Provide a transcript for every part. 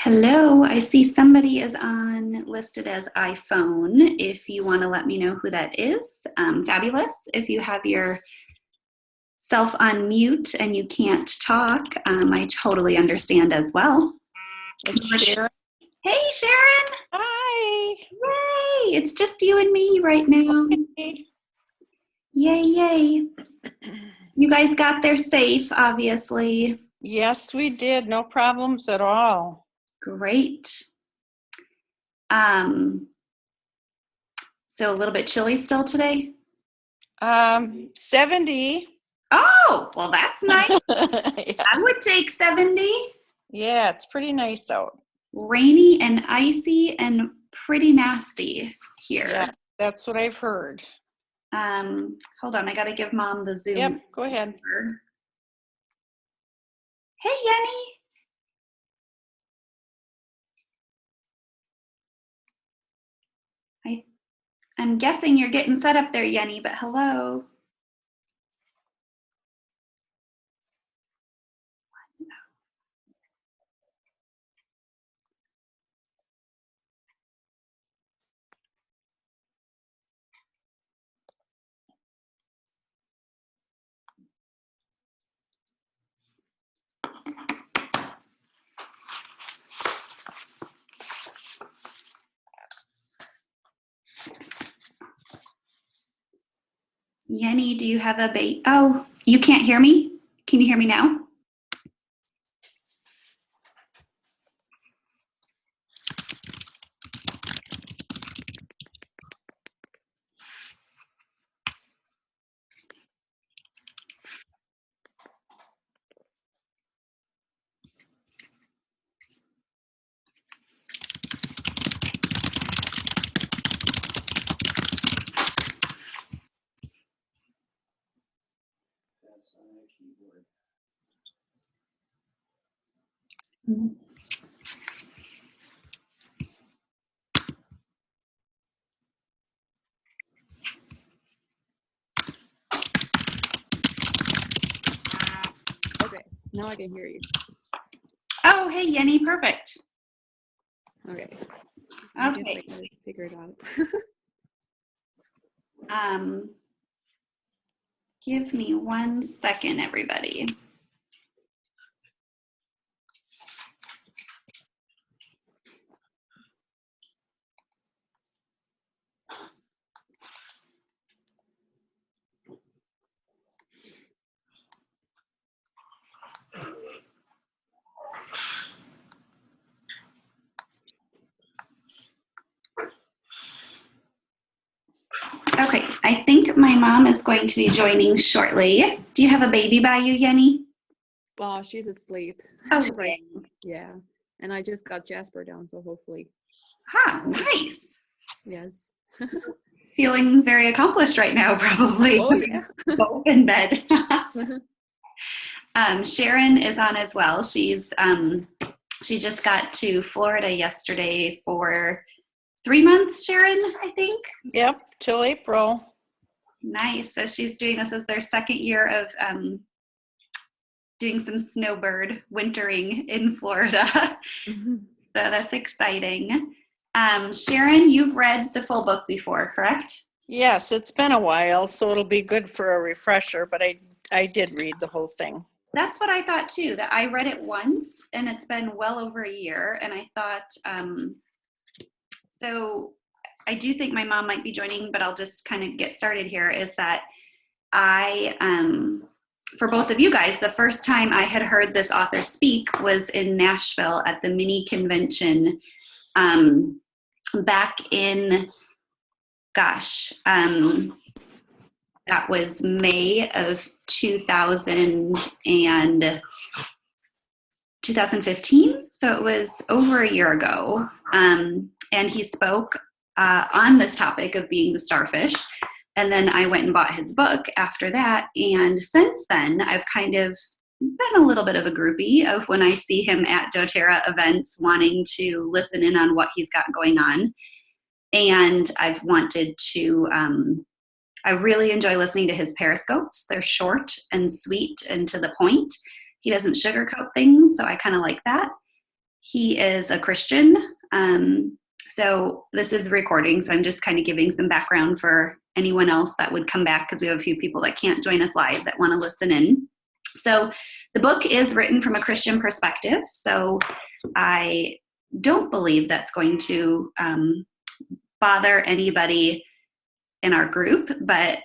Hello, I see somebody is on listed as iPhone. If you want to let me know who that is, fabulous. If you have yourself on mute and you can't talk, I totally understand as well. It's Sharon. Hey, Sharon. Hi. Yay, it's just you and me right now. Hey. Yay, yay. You guys got there safe, obviously. Yes, we did. No problems at all. Great. So a little bit chilly still today? 70. Oh, well, that's nice. Yeah. I would take 70. Yeah, it's pretty nice out. Rainy and icy and pretty nasty here. Yeah, that's what I've heard. Hold on, I gotta give Mom the Zoom. Yep, go ahead. Number. Hey, Yenny. I'm guessing you're getting set up there, Yenny, but hello. Yenny, do you have a bait? Oh, you can't hear me? Can you hear me now? Okay, now I can hear you. Oh, hey, Yenny, perfect. Okay. Okay. I guess I figure it out. Give me 1 second, everybody. Okay, I think my mom is going to be joining shortly. Do you have a baby by you, Yenny? Well, she's asleep. Oh, right. Yeah. And I just got Jasper down, so hopefully. Nice. Yes. Feeling very accomplished right now, probably. Oh, yeah. Both in bed. Sharon is on as well. She just got to Florida yesterday for 3 months, Sharon, I think. Yep, till April. Nice. So she's doing this as their second year of doing some snowbird wintering in Florida. So that's exciting. Sharon, you've read the full book before, correct? Yes, it's been a while, so it'll be good for a refresher, but I did read the whole thing. That's what I thought too, that I read it once and it's been well over a year. And I thought, so I do think my mom might be joining, but I'll just kind of get started here, is that for both of you guys, the first time I had heard this author speak was in Nashville at the mini convention back in, that was May of 2015. So it was over a year ago. And he spoke on this topic of being the starfish. And then I went and bought his book after that. And since then, I've kind of been a little bit of a groupie of when I see him at doTERRA events wanting to listen in on what he's got going on. And I've wanted to, I really enjoy listening to his periscopes. They're short and sweet and to the point. He doesn't sugarcoat things, so I kind of like that. he is a Christian. So this is recording, so I'm just kind of giving some background for anyone else that would come back, because we have a few people that can't join us live that want to listen in. So the book is written from a Christian perspective, so I don't believe that's going to bother anybody in our group, but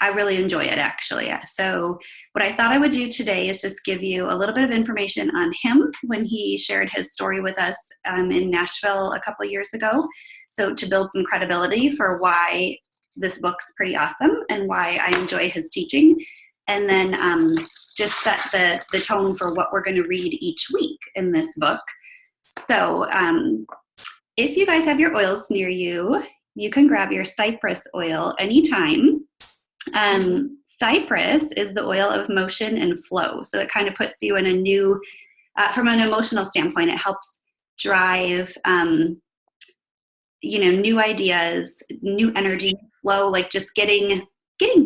I really enjoy it, actually. So what I thought I would do today is just give you a little bit of information on him when he shared his story with us in Nashville a couple years ago. So to build some credibility for why this book's pretty awesome and why I enjoy his teaching. And then just set the tone for what we're going to read each week in this book. So if you guys have your oils near you, you can grab your cypress oil anytime. Cypress is the oil of motion and flow. So it kind of puts you in a new, from an emotional standpoint, it helps drive, new ideas, new energy, flow, like just getting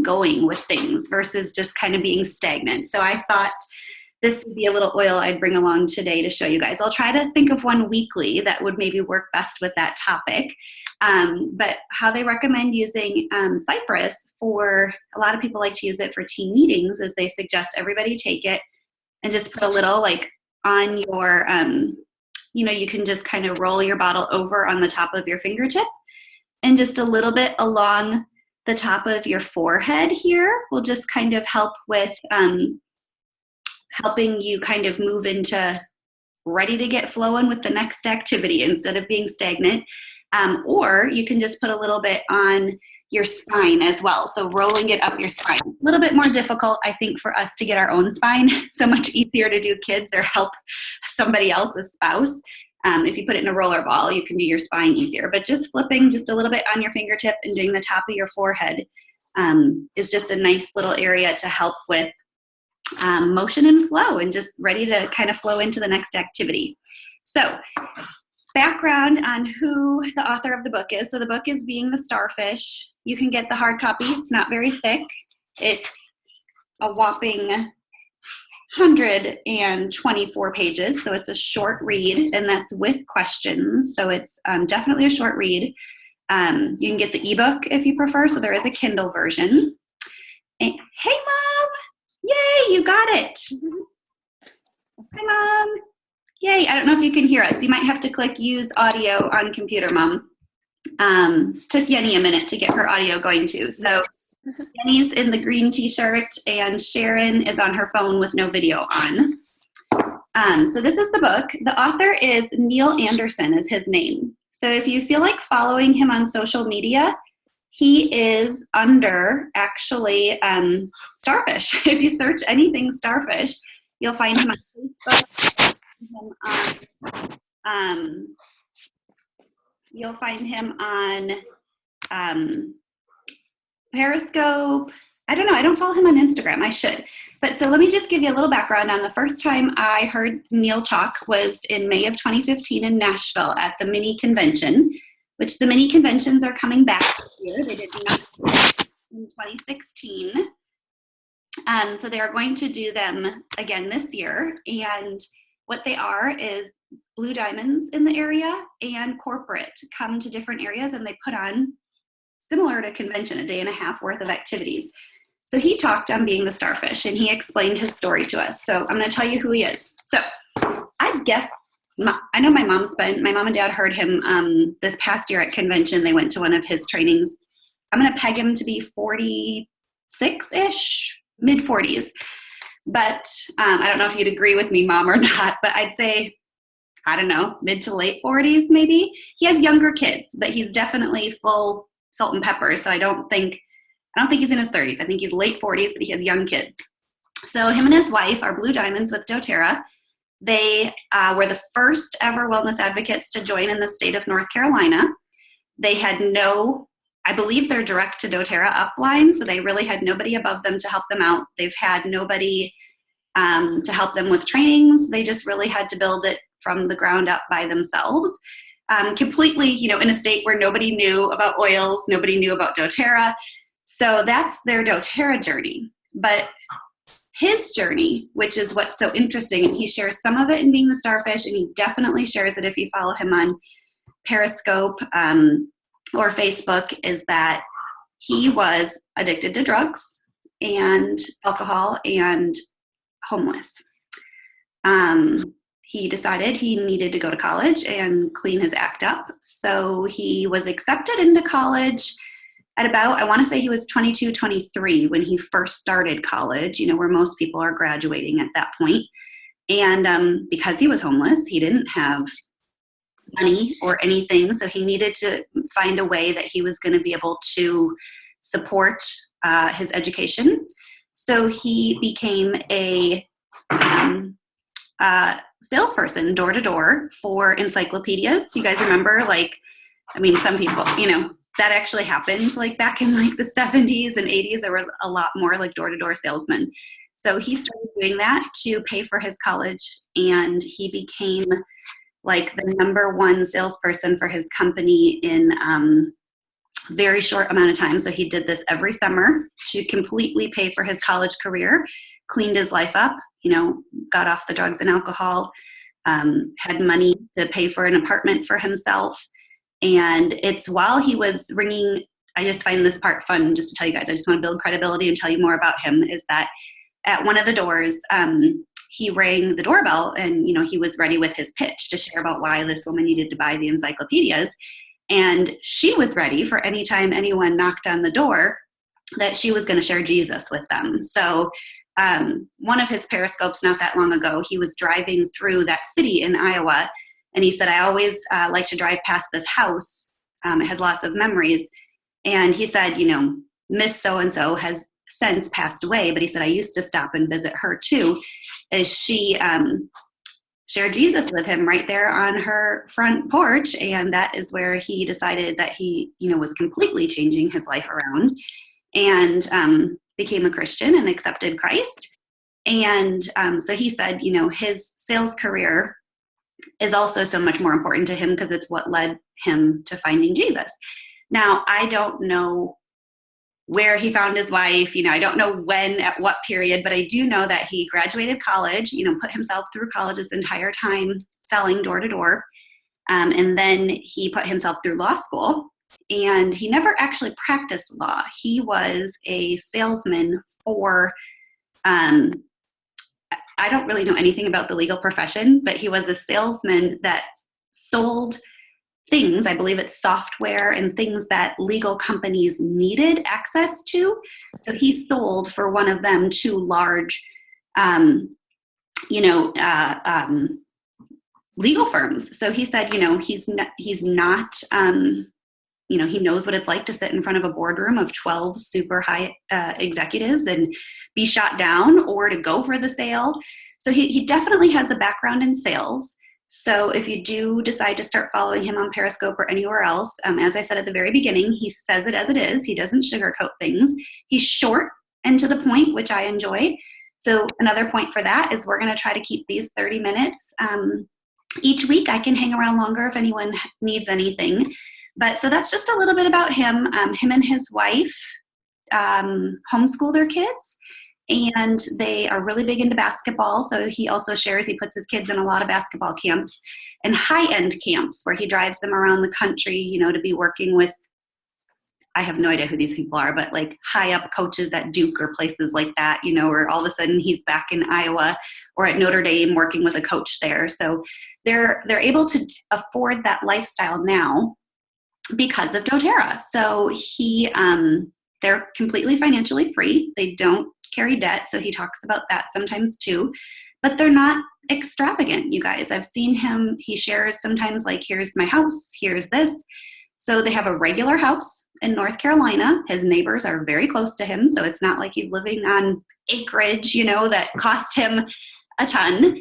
going with things versus just kind of being stagnant. So I thought this would be a little oil I'd bring along today to show you guys. I'll try to think of one weekly that would maybe work best with that topic. But how they recommend using cypress, for a lot of people like to use it for teen meetings, is they suggest everybody take it and just put a little like on your, you can just kind of roll your bottle over on the top of your fingertip, and just a little bit along the top of your forehead here will just kind of help with helping you kind of move into ready to get flowing with the next activity instead of being stagnant. Or you can just put a little bit on your spine as well. So rolling it up your spine. A little bit more difficult, I think, for us to get our own spine. So much easier to do kids or help somebody else's spouse. If you put it in a roller ball, you can do your spine easier. But just flipping just a little bit on your fingertip and doing the top of your forehead is just a nice little area to help with motion and flow, and just ready to kind of flow into the next activity. So background on who the author of the book is. So the book is Being the Starfish. You can get the hard copy. It's not very thick. It's a whopping 124 pages. So it's a short read, and that's with questions. So it's definitely a short read. You can get the ebook if you prefer. So there is a Kindle version. And, hey, Mom! Yay, you got it. Hi, Mom. Yay, I don't know if you can hear us. You might have to click use audio on computer, Mom. Took Yenny a minute to get her audio going too. So Yenny's in the green t-shirt, and Sharon is on her phone with no video on. So this is the book. The author is Neil Anderson is his name. So if you feel like following him on social media, he is under, actually, Starfish. If you search anything Starfish, you'll find him on Facebook. You'll find him on Periscope. I don't know. I don't follow him on Instagram. I should. But so let me just give you a little background on the first time I heard Neil talk was in May of 2015 in Nashville at the mini convention, which the mini conventions are coming back this year. They did not in 2016. So they are going to do them again this year. And what they are is Blue Diamonds in the area and corporate come to different areas, and they put on, similar to convention, a day and a half worth of activities. So he talked on Being the Starfish, and he explained his story to us. So I'm going to tell you who he is. So I guess, I know my mom and dad heard him this past year at convention. They went to one of his trainings. I'm going to peg him to be 46-ish, mid-40s. But I don't know if you'd agree with me, Mom, or not, but I'd say, I don't know, mid to late 40s maybe. He has younger kids, but he's definitely full salt and pepper. So I don't think he's in his 30s. I think he's late 40s, but he has young kids. So him and his wife are Blue Diamonds with doTERRA. They were the first ever wellness advocates to join in the state of North Carolina. They had I believe they're direct to doTERRA upline, so they really had nobody above them to help them out. They've had nobody to help them with trainings. They just really had to build it from the ground up by themselves. Completely, in a state where nobody knew about oils, nobody knew about doTERRA. So that's their doTERRA journey. But his journey, which is what's so interesting, and he shares some of it in Being the Starfish, and he definitely shares it if you follow him on Periscope or Facebook, is that he was addicted to drugs and alcohol and homeless. He decided he needed to go to college and clean his act up. So he was accepted into college at about, I want to say he was 22, 23 when he first started college, where most people are graduating at that point. And because he was homeless, he didn't have money or anything. So he needed to find a way that he was going to be able to support his education. So he became a salesperson door to door for encyclopedias. You guys remember, some people, that actually happened back in the 70s and 80s. There was a lot more door to door salesmen. So he started doing that to pay for his college, and he became the number one salesperson for his company in very short amount of time. So he did this every summer to completely pay for his college career, cleaned his life up, got off the drugs and alcohol, had money to pay for an apartment for himself. And it's while he was ringing, I just find this part fun just to tell you guys, I just want to build credibility and tell you more about him, is that at one of the doors, he rang the doorbell and, he was ready with his pitch to share about why this woman needed to buy the encyclopedias. And she was ready for any time anyone knocked on the door that she was going to share Jesus with them. So one of his periscopes not that long ago, he was driving through that city in Iowa, and he said, I always like to drive past this house. It has lots of memories. And he said, Miss So-and-so has since passed away, but he said, I used to stop and visit her too, as she shared Jesus with him right there on her front porch. And that is where he decided that he, was completely changing his life around, and became a Christian and accepted Christ. And so he said, his sales career is also so much more important to him because it's what led him to finding Jesus. Now, I don't know where he found his wife, I don't know when, at what period, but I do know that he graduated college, put himself through college this entire time selling door to door. And then he put himself through law school, and he never actually practiced law. He was a salesman for, I don't really know anything about the legal profession, but he was a salesman that sold things, I believe it's software and things that legal companies needed access to. So he sold for one of them to large, legal firms. So he said, he's not, he knows what it's like to sit in front of a boardroom of 12 super high executives and be shot down or to go for the sale. So he definitely has a background in sales. So if you do decide to start following him on Periscope or anywhere else, as I said at the very beginning, he says it as it is. He doesn't sugarcoat things. He's short and to the point, which I enjoy. So another point for that is we're going to try to keep these 30 minutes. Each week I can hang around longer if anyone needs anything. But so that's just a little bit about him. Him and his wife homeschool their kids. And they are really big into basketball. So he also shares, he puts his kids in a lot of basketball camps and high-end camps where he drives them around the country, to be working with, I have no idea who these people are, but high-up coaches at Duke or places like that, or all of a sudden he's back in Iowa or at Notre Dame working with a coach there. So they're able to afford that lifestyle now because of doTERRA. So they're completely financially free. They don't carry debt, so he talks about that sometimes too, but they're not extravagant, you guys. I've seen him, he shares sometimes here's my house, here's this. So they have a regular house in North Carolina. His neighbors are very close to him, so it's not like he's living on acreage, that cost him a ton.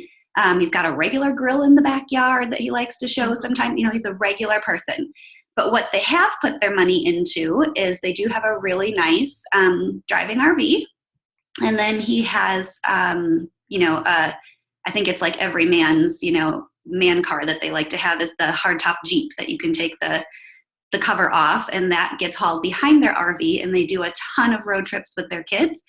He's got a regular grill in the backyard that he likes to show sometimes. He's a regular person. But what they have put their money into is they do have a really nice driving RV. And then he has, I think it's every man's, man car that they like to have is the hardtop Jeep that you can take the cover off, and that gets hauled behind their RV, and they do a ton of road trips with their kids.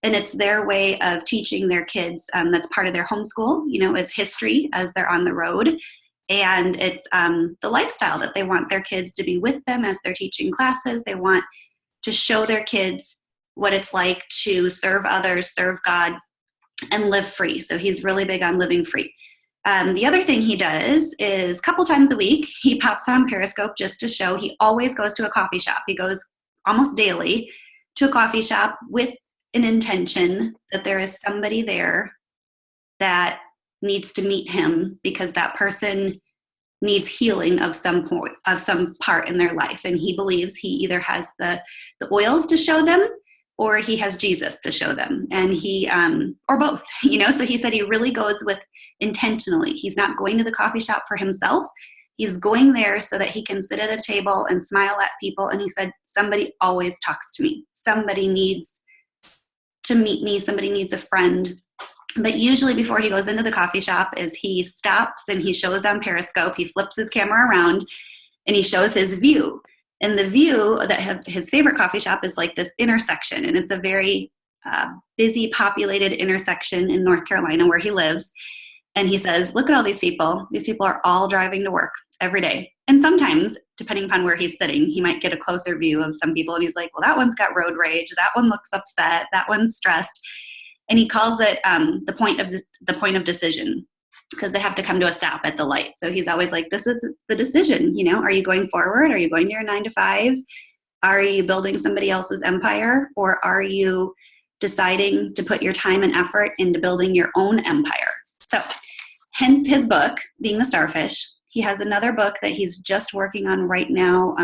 And it's their way of teaching their kids, that's part of their homeschool, is history as they're on the road. And it's the lifestyle that they want their kids to be with them as they're teaching classes. They want to show their kids what it's like to serve others, serve God, and live free. So he's really big on living free. The other thing he does is a couple times a week, he pops on Periscope just to show. He always goes to a coffee shop. He goes almost daily to a coffee shop with an intention that there is somebody there that needs to meet him because that person needs healing of some point, of some part in their life. And he believes he either has the oils to show them or he has Jesus to show them. And he, or both, so he said he really goes with intentionally. He's not going to the coffee shop for himself. He's going there so that he can sit at a table and smile at people. And he said, somebody always talks to me. Somebody needs to meet me. Somebody needs a friend. But usually before he goes into the coffee shop is he stops and he shows on Periscope, he flips his camera around and he shows his view. And the view that his favorite coffee shop is like this intersection. And it's a very busy, populated intersection in North Carolina where he lives. And he says, look at all these people. These people are all driving to work every day. And sometimes, depending upon where he's sitting, he might get a closer view of some people. And he's like, well, that one's got road rage. That one looks upset. That one's stressed. And he calls it the point of decision, because they have to come to a stop at the light. So he's always like, this is the decision, are you going forward? Are you going to your 9 to 5? Are you building somebody else's empire? Or are you deciding to put your time and effort into building your own empire? So hence his book, Being the Starfish. He has another book that he's just working on right now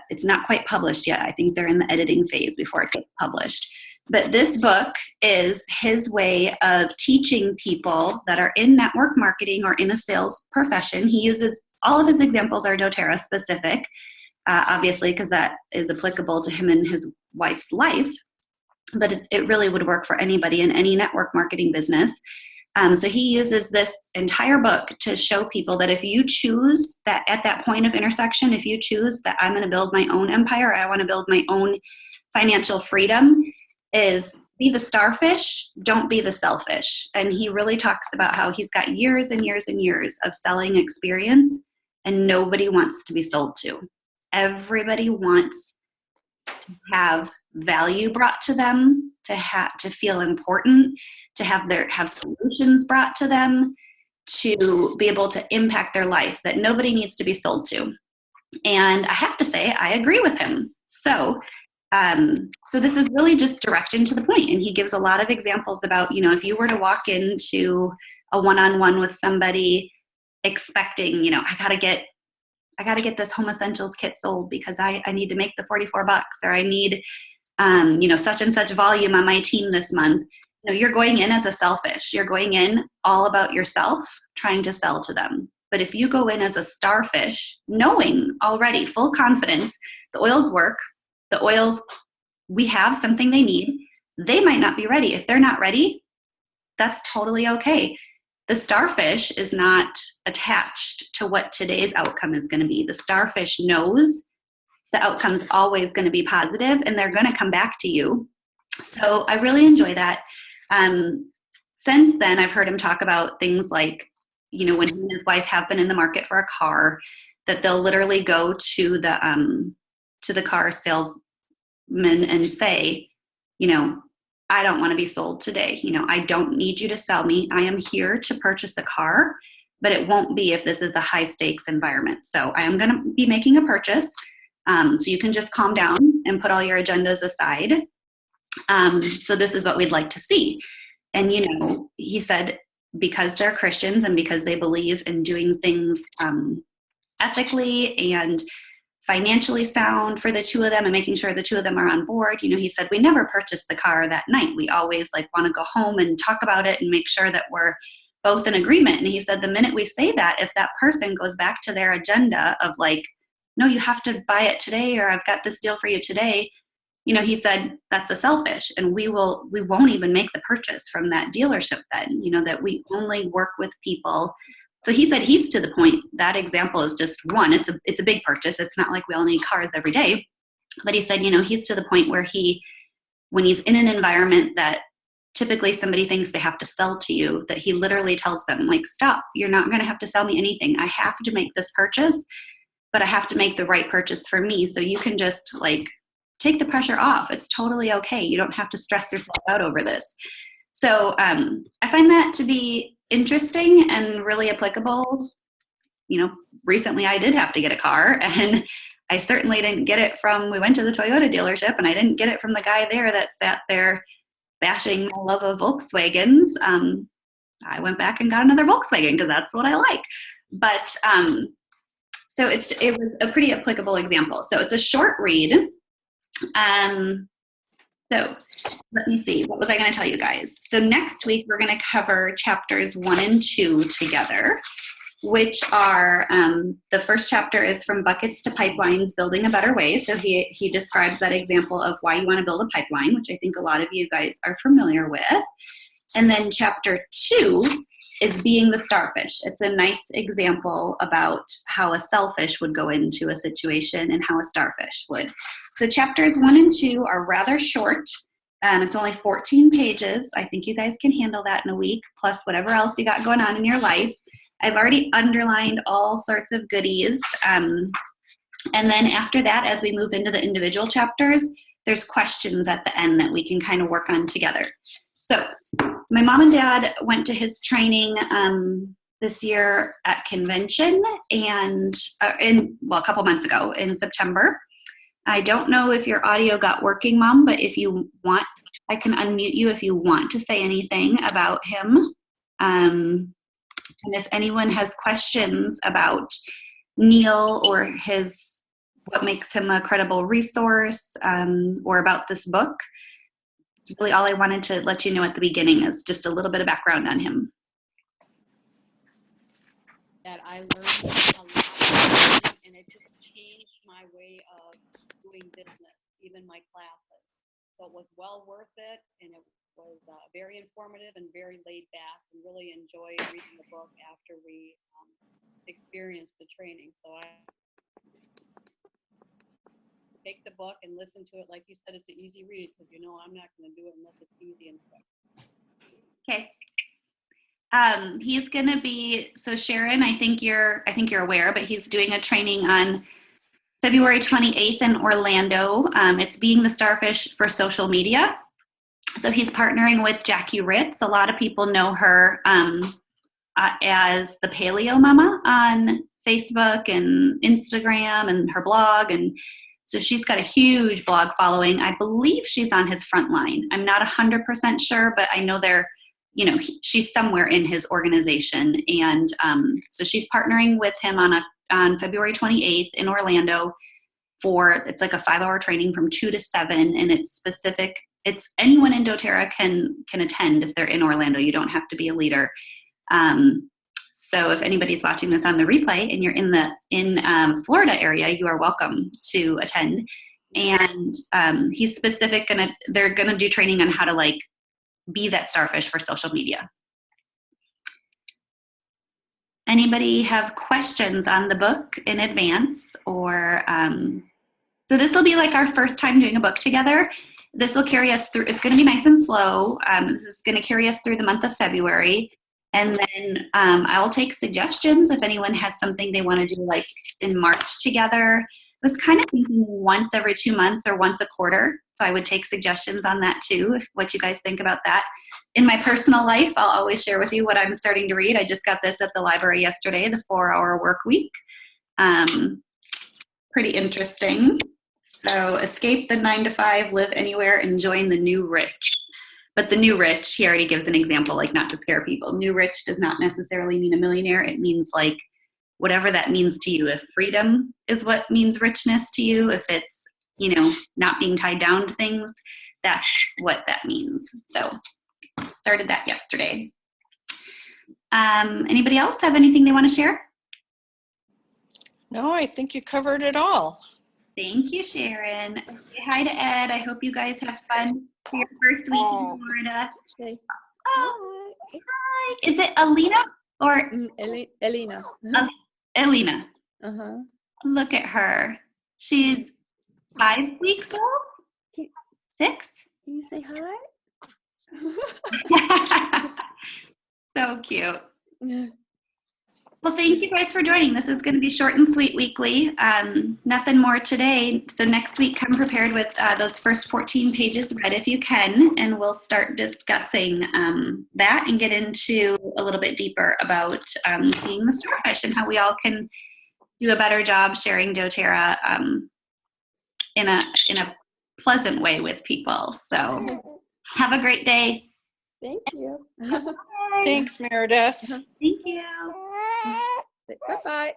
it's not quite published yet. I think they're in the editing phase before it gets published. But this book is his way of teaching people that are in network marketing or in a sales profession. He uses, all of his examples are doTERRA specific, obviously, because that is applicable to him and his wife's life. But it really would work for anybody in any network marketing business. So he uses this entire book to show people that if you choose that at that point of intersection, if you choose that I'm going to build my own empire, I want to build my own financial freedom, is be the starfish, don't be the selfish. And he really talks about how he's got years and years and years of selling experience and nobody wants to be sold to. Everybody wants to have value brought to them, to feel important, to have solutions brought to them, to be able to impact their life, that nobody needs to be sold to. And I have to say, I agree with him. So this is really just direct and to the point. And he gives a lot of examples about, if you were to walk into a one-on-one with somebody expecting, I gotta get this home essentials kit sold because I need to make the $44, or I need, such and such volume on my team this month. You're going in as a selfish. You're going in all about yourself, trying to sell to them. But if you go in as a starfish, knowing already, full confidence, the oils work, the oils, we have something they need. They might not be ready. If they're not ready, that's totally okay. The starfish is not attached to what today's outcome is going to be. The starfish knows the outcome's always going to be positive and they're going to come back to you. So I really enjoy that. Since then, I've heard him talk about things like, when he and his wife have been in the market for a car, that they'll literally go to the car salesman and say, I don't want to be sold today. I don't need you to sell me. I am here to purchase a car, but it won't be if this is a high stakes environment. So I am going to be making a purchase. So you can just calm down and put all your agendas aside. So this is what we'd like to see. And, he said, because they're Christians and because they believe in doing things ethically and financially sound for the two of them and making sure the two of them are on board. He said, we never purchase the car that night. We always want to go home and talk about it and make sure that we're both in agreement. And he said, the minute we say that, if that person goes back to their agenda of no, you have to buy it today, or I've got this deal for you today, he said, that's a selfish, and we won't even make the purchase from that dealership then, that we only work with people. So he said he's to the point. That example is just one. It's a big purchase. It's not like we all need cars every day. But he said, he's to the point where he when he's in an environment that typically somebody thinks they have to sell to you, that he literally tells them, like, stop, you're not going to have to sell me anything. I have to make this purchase, but I have to make the right purchase for me. So you can just like take the pressure off. It's totally okay. You don't have to stress yourself out over this. So I find that to be interesting and really applicable. Recently I did have to get a car, and I certainly didn't get it we went to the Toyota dealership, and I didn't get it from the guy there that sat there bashing my love of Volkswagens. I went back and got another Volkswagen because that's what I like. But so it was a pretty applicable example. So it's a short read. So let me see, what was I going to tell you guys? So next week we're going to cover chapters 1 and 2 together, which are, the first chapter is From Buckets to Pipelines, Building a Better Way. So he describes that example of why you want to build a pipeline, which I think a lot of you guys are familiar with. And then chapter 2 is Being the Starfish. It's a nice example about how a shellfish would go into a situation and how a starfish would. So chapters 1 and 2 are rather short. It's only 14 pages. I think you guys can handle that in a week, plus whatever else you got going on in your life. I've already underlined all sorts of goodies. And then after that, as we move into the individual chapters, there's questions at the end that we can kind of work on together. So my mom and dad went to his training this year at convention, and a couple months ago in September. I don't know if your audio got working, Mom, but if you want, I can unmute you if you want to say anything about him. And if anyone has questions about Neil or what makes him a credible resource, or about this book, it's really all I wanted to let you know at the beginning is just a little bit of background on him. That I learned a lot, and it just changed my way of doing business, even my classes. So it was well worth it, and it was very informative and very laid back, and really enjoyed reading the book after we experienced the training. So I take the book and listen to it. Like you said, it's an easy read, because I'm not going to do it unless it's easy and quick. Okay. He's going to be, so Sharon, I think you're aware, but he's doing a training on February 28th in Orlando. It's Being the Starfish for Social Media. So he's partnering with Jackie Ritz. A lot of people know her as the Paleo Mama on Facebook and Instagram and her blog. And so she's got a huge blog following. I believe she's on his front line. I'm not 100% sure, but I know she's somewhere in his organization. And so she's partnering with him on February 28th in Orlando it's like a 5-hour training from 2 to 7, and it's specific. It's anyone in doTERRA can attend if they're in Orlando. You don't have to be a leader. So if anybody's watching this on the replay and you're in Florida area, you are welcome to attend. And he's specific, and they're gonna do training on how to be that starfish for social media. Anybody have questions on the book in advance, or so this will be like our first time doing a book together. This will carry us through. It's going to be nice and slow. This is going to carry us through the month of February, and then I will take suggestions if anyone has something they want to do in March together. I was kind of thinking once every 2 months or once a quarter. So I would take suggestions on that too, what you guys think about that. In my personal life, I'll always share with you what I'm starting to read. I just got this at the library yesterday, The 4-Hour Work Week. Pretty interesting. So escape the 9-to-5, live anywhere, and join the new rich. But the new rich, he already gives an example, not to scare people. New rich does not necessarily mean a millionaire. It means whatever that means to you. If freedom is what means richness to you, if it's, not being tied down to things, that's what that means. So started that yesterday. Anybody else have anything they want to share? No, I think you covered it all. Thank you, Sharon. Say hi to Ed. I hope you guys have fun for your first week in Florida. Okay. Oh, hi. Is it Alina or Elena? Elena? Uh-huh. Look at her. She's 5 weeks old? 6? Can you say hi? So cute. Yeah. Well, thank you guys for joining. This is going to be short and sweet weekly. Nothing more today. So next week, come prepared with those first 14 pages read if you can, and we'll start discussing that and get into a little bit deeper about being the starfish and how we all can do a better job sharing doTERRA in a pleasant way with people. So have a great day. Thank you. Thanks, Meredith. Thank you. Bye-bye.